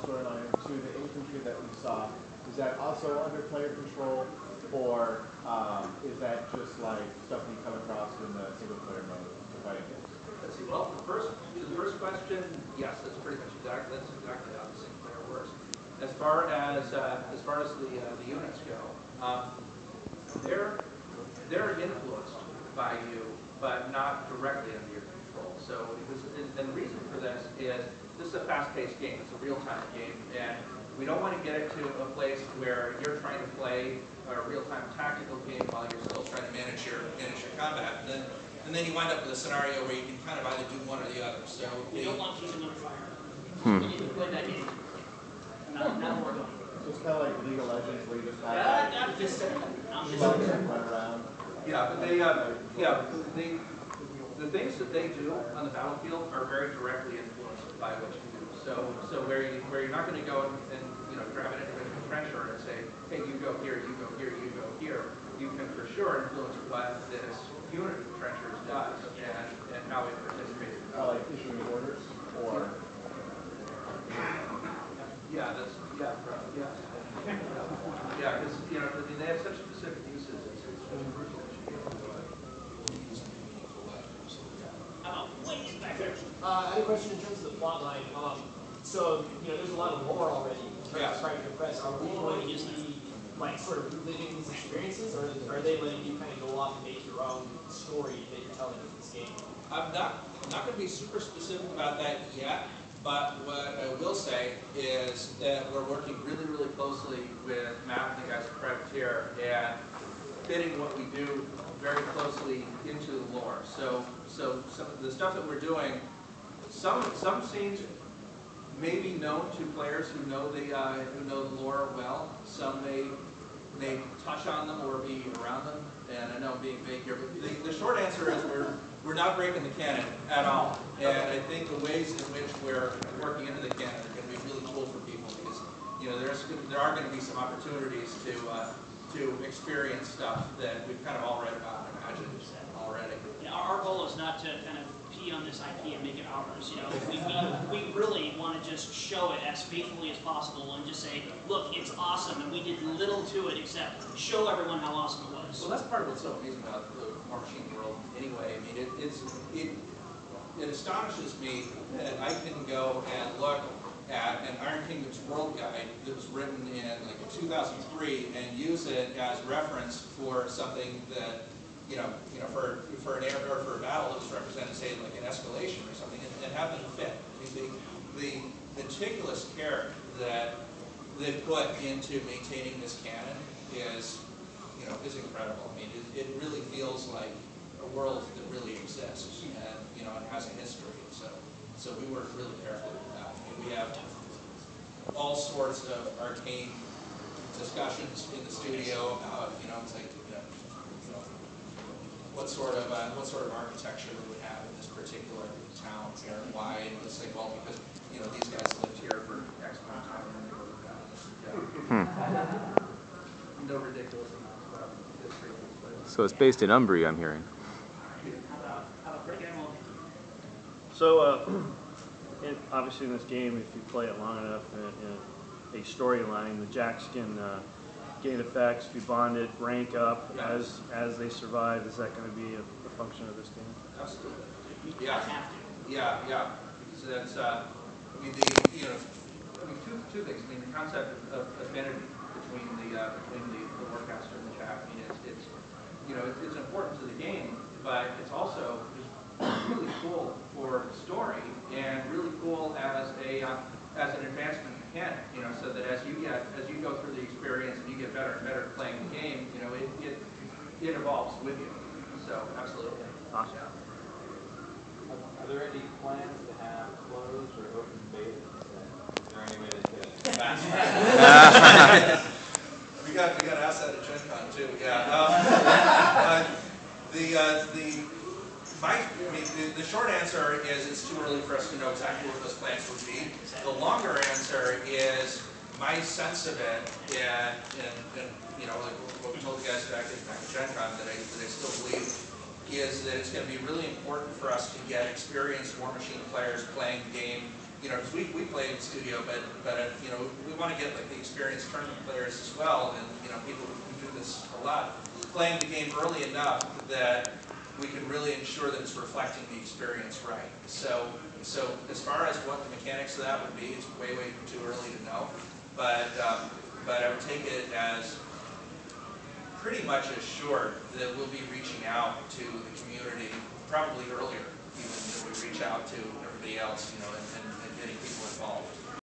storyline to the infantry that we saw, is that also under player control, or is that just like stuff you come across in the single player mode of fighting games? Let's see. Well, to the first question, yes, that's pretty much exactly how the single player works. As far as the units go, they're influenced by you, but not directly under your control. So, and the reason for this is a fast-paced game. It's a real-time game, and we don't want to get it to a place where you're trying to play a real-time tactical game while you're still trying to manage your combat. And then you wind up with a scenario where you can kind of either do one or the other. So you don't want to use another fire. You need to play that game. Not where we're going. So it's kind of like League of Legends, where you just have I'm just saying. run around. Yeah, but the things that they do on the battlefield are very directly influenced by what you do. So where you're not going to go and grab an individual trencher and say, hey, you go here, you go here, you go here. You can for sure influence what this unit of trenchers does and how it participates. Like issuing orders, or because they have such specific uses. It's crucial that you get back there. I had a question in terms of the plot line. So, there's a lot of lore already in terms of trying to press. Are we going to be like sort of reliving these experiences, or are they letting you kind of go off and make your own story that you're telling in this game? I'm not going to be super specific about that yet, but what I will say is that we're working really, really closely with Matt and the guys at Privateer and fitting what we do very closely into the lore. So some of the stuff that we're doing, some scenes may be known to players who know the lore well. Some may touch on them or be around them. And I know I'm being vague here, but the short answer is we're not breaking the canon at all. And I think the ways in which we're working into the canon are going to be really cool for people because there are going to be some opportunities to experience stuff that we've kind of all read about and imagined already. Yeah, our goal is not to kind of pee on this IP and make it ours. We really want to just show it as faithfully as possible and just say, look, it's awesome, and we did little to it except show everyone how awesome it was. Well, that's part of what's so amazing about the Warmachine world anyway. I mean, it astonishes me that I can go and look at an Iron Kingdom's world guide that was written in like 2003 and use it as reference for something that for an air or for a battle that was represented, say, like an escalation or something, and have them fit. I mean, the meticulous care that they put into maintaining this canon is incredible. I mean, it really feels like a world that really exists and and has a history. So we work really carefully with that. I mean, we have all sorts of arcane discussions in the studio about it's like what sort of architecture we would have in this particular town here, and why. And it's like, well, because these guys lived here for X amount of time and they were no ridiculous amounts about history. So it's based in Umbria, I'm hearing. So, obviously in this game, if you play it long enough in a storyline, the jacks can gain effects, be bonded, rank up as they survive. Is that going to be a function of this game? Absolutely. Yeah. So that's two things. I mean, the concept of affinity between the warcaster and the jack. I mean, it's important to the game, but it's also really cool for the story and really cool as an advancement mechanic. So that as you go through the experience and you get better and better at playing the game, it evolves with you. So absolutely. Awesome. Are there any plans to have closed or open beta? Is there any way to fast track? We got to ask that at Gen Con too. Yeah. The short answer is it's too early for us to know exactly what those plans would be. The longer answer is my sense of it, and like what we told the guys back at Gen Con that I still believe, is that it's going to be really important for us to get experienced Warmachine players playing the game you know, because we play in studio, but you know, we want to get like the experienced tournament players as well, and you know, people who do this a lot, playing the game early enough that we can really ensure that it's reflecting the experience right. So as far as what the mechanics of that would be, it's way too early to know. But I would take it as pretty much assured that we'll be reaching out to the community probably earlier even than we reach out to everybody else, you know, and getting people involved.